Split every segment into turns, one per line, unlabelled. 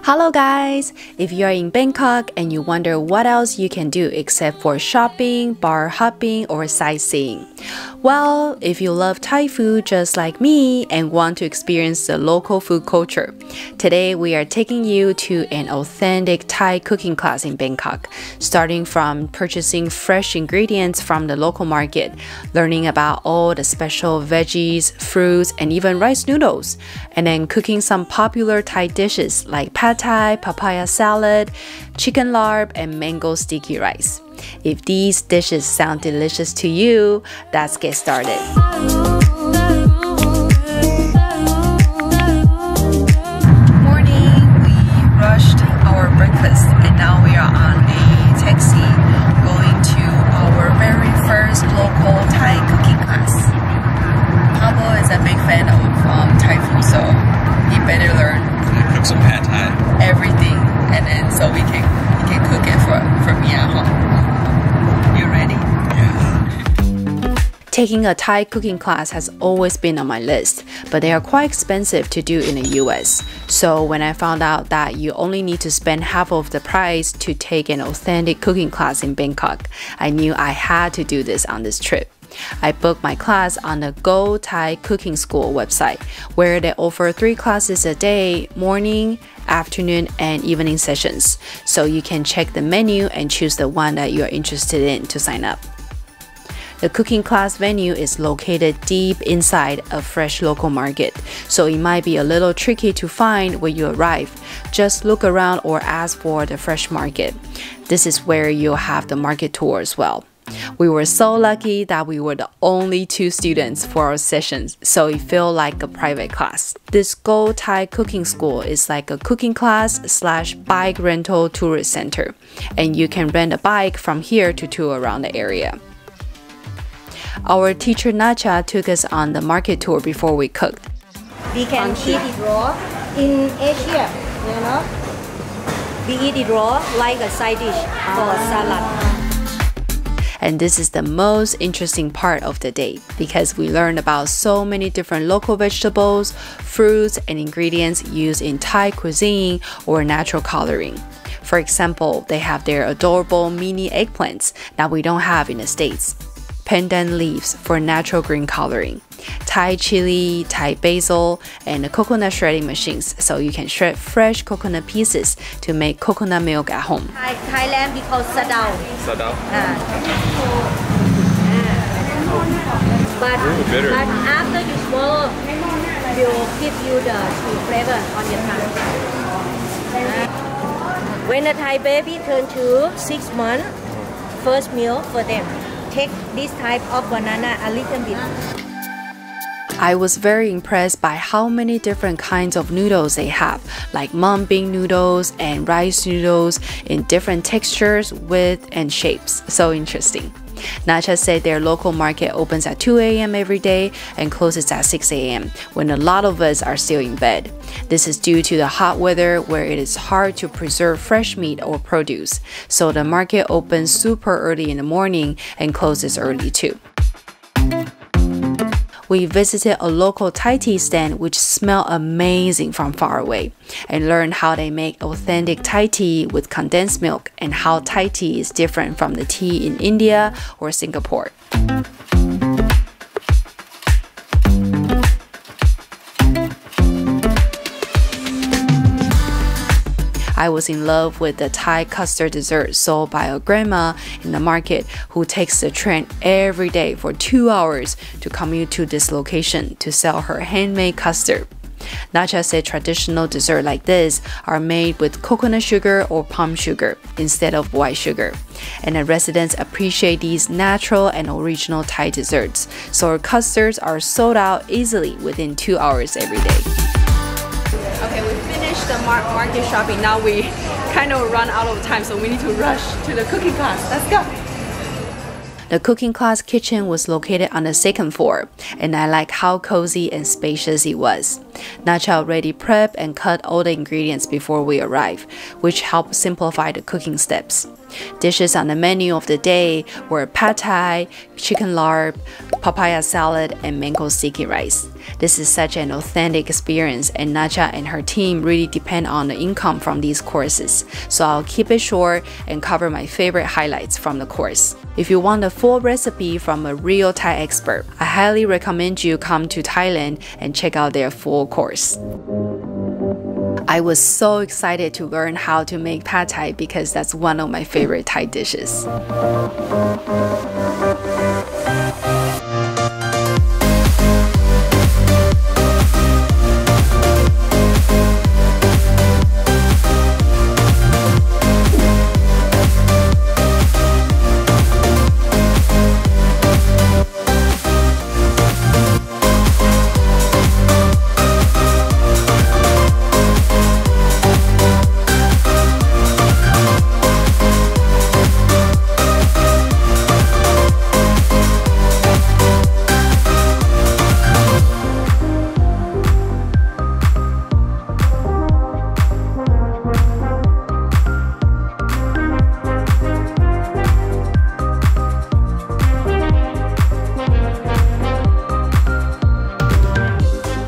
Hello guys! If you're in Bangkok and you wonder what else you can do except for shopping, bar hopping, or sightseeing. Well, if you love Thai food just like me and want to experience the local food culture, today we are taking you to an authentic Thai cooking class in Bangkok, starting from purchasing fresh ingredients from the local market, learning about all the special veggies, fruits, and even rice noodles, and then cooking some popular Thai dishes like pad Thai, papaya salad, chicken larb, and mango sticky rice. If these dishes sound delicious to you, let's get started. Morning, we rushed our breakfast and now we are on a taxi going to our very first local Thai cooking class. Pablo is a big fan of Thai food, so he better learn.
Cook some pad Thai.
Everything, and then so he can cook it for me at home. You ready?
Yeah.
Taking a Thai cooking class has always been on my list, but they are quite expensive to do in the US. So when I found out that you only need to spend half of the price to take an authentic cooking class in Bangkok, I knew I had to do this on this trip. I booked my class on the Go Thai Cooking School website, where they offer 3 classes a day, morning, afternoon, and evening sessions. So you can check the menu and choose the one that you are interested in to sign up. The cooking class venue is located deep inside a fresh local market, so it might be a little tricky to find when you arrive. Just look around or ask for the fresh market. This is where you'll have the market tour as well. We were so lucky that we were the only 2 students for our sessions, so it felt like a private class. This Go Thai Cooking School is like a cooking class / bike rental tourist center, and you can rent a bike from here to tour around the area. Our teacher Nacha took us on the market tour before we cooked.
We can eat it raw. In Asia, you know, we eat it raw like a side dish for salad.
And this is the most interesting part of the day because we learned about so many different local vegetables, fruits, and ingredients used in Thai cuisine or natural coloring. For example, they have their adorable mini eggplants that we don't have in the States, pandan leaves for natural green coloring, Thai chili, Thai basil, and the coconut shredding machines, so you can shred fresh coconut pieces to make coconut milk at home.
Thailand we call sadao.
Sadao?
But after you swallow, will give you the sweet flavor on your tongue. When a Thai baby turns to 6 months, first meal for them, take this type of banana a little bit.
I was very impressed by how many different kinds of noodles they have, like mung bean noodles and rice noodles in different textures, width, and shapes. So interesting. Nacha said their local market opens at 2 a.m. every day and closes at 6 a.m. when a lot of us are still in bed. This is due to the hot weather where it is hard to preserve fresh meat or produce. So the market opens super early in the morning and closes early too. We visited a local Thai tea stand which smelled amazing from far away and learned how they make authentic Thai tea with condensed milk and how Thai tea is different from the tea in India or Singapore. I was in love with the Thai custard dessert sold by a grandma in the market who takes the train every day for 2 hours to commute to this location to sell her handmade custard. Nacha said traditional dessert like this are made with coconut sugar or palm sugar instead of white sugar. And the residents appreciate these natural and original Thai desserts, so her custards are sold out easily within 2 hours every day.
Okay, we finished the market shopping. Now we kind of run out of time, so we need to rush to the cooking class. Let's go.
The cooking class kitchen was located on the 2nd floor, and I like how cozy and spacious it was. Nacha already prepped and cut all the ingredients before we arrive, which helped simplify the cooking steps. Dishes on the menu of the day were pad thai, chicken larb, papaya salad, and mango sticky rice. This is such an authentic experience, and Nacha and her team really depend on the income from these courses, so I'll keep it short and cover my favorite highlights from the course. If you want a full recipe from a real Thai expert, I highly recommend you come to Thailand and check out their full course. I was so excited to learn how to make pad thai because that's one of my favorite Thai dishes.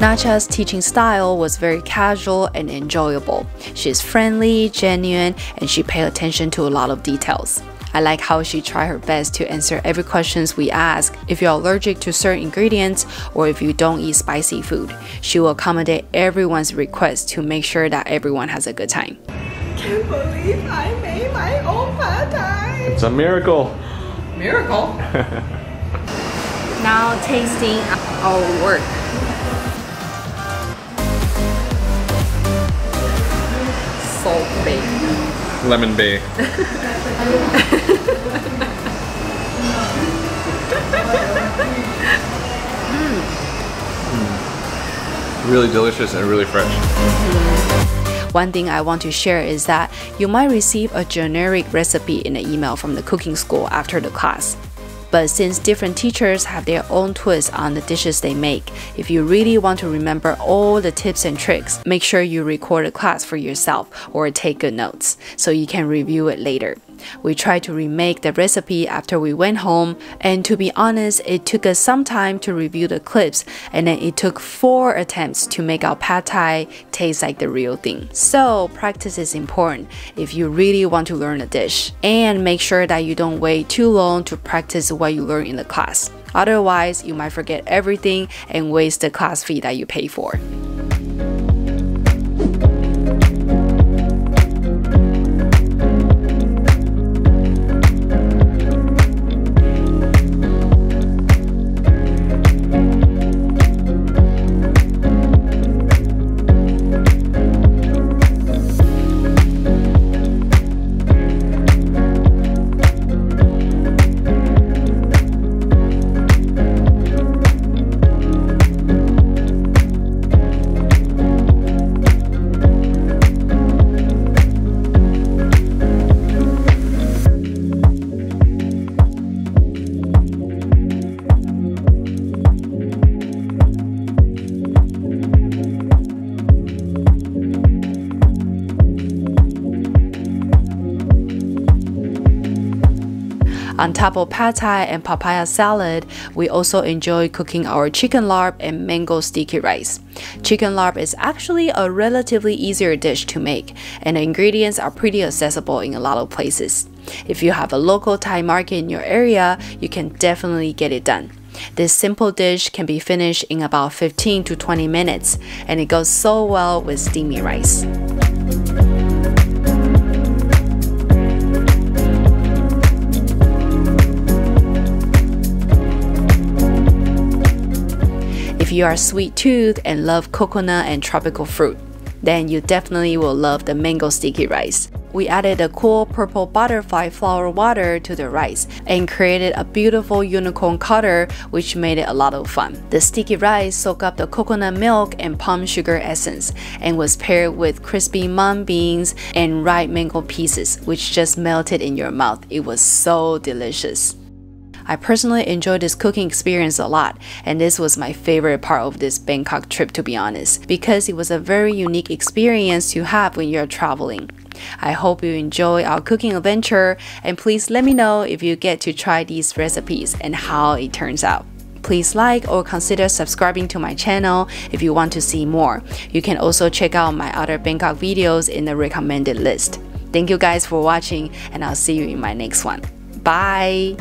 Nacha's teaching style was very casual and enjoyable. She's friendly, genuine, and she paid attention to a lot of details. I like how she tried her best to answer every questions we ask. If you're allergic to certain ingredients or if you don't eat spicy food, she will accommodate everyone's request to make sure that everyone has a good time.
Can't believe I made my own pad thai.
It's a miracle.
Miracle.
Now tasting our work. Salt Bay.
Lemon Bay. Really delicious and really fresh.
One thing I want to share is that you might receive a generic recipe in an email from the cooking school after the class. But since different teachers have their own twist on the dishes they make, if you really want to remember all the tips and tricks, make sure you record a class for yourself or take good notes so you can review it later. We tried to remake the recipe after we went home, and to be honest, it took us some time to review the clips, and then it took 4 attempts to make our pad thai taste like the real thing. So practice is important if you really want to learn a dish, and make sure that you don't wait too long to practice what you learn in the class. Otherwise, you might forget everything and waste the class fee that you pay for. On top of pad thai and papaya salad, we also enjoy cooking our chicken larb and mango sticky rice. Chicken larb is actually a relatively easier dish to make, and the ingredients are pretty accessible in a lot of places. If you have a local Thai market in your area, you can definitely get it done. This simple dish can be finished in about 15 to 20 minutes, and it goes so well with steamy rice. If you are sweet tooth and love coconut and tropical fruit, then you definitely will love the mango sticky rice. We added a cool purple butterfly flower water to the rice and created a beautiful unicorn cutter, which made it a lot of fun. The sticky rice soaked up the coconut milk and palm sugar essence and was paired with crispy mung beans and ripe mango pieces, which just melted in your mouth. It was so delicious. I personally enjoyed this cooking experience a lot, and this was my favorite part of this Bangkok trip, to be honest, because it was a very unique experience to have when you're traveling. I hope you enjoy our cooking adventure, and please let me know if you get to try these recipes and how it turns out. Please like or consider subscribing to my channel if you want to see more. You can also check out my other Bangkok videos in the recommended list. Thank you guys for watching, and I'll see you in my next one. Bye!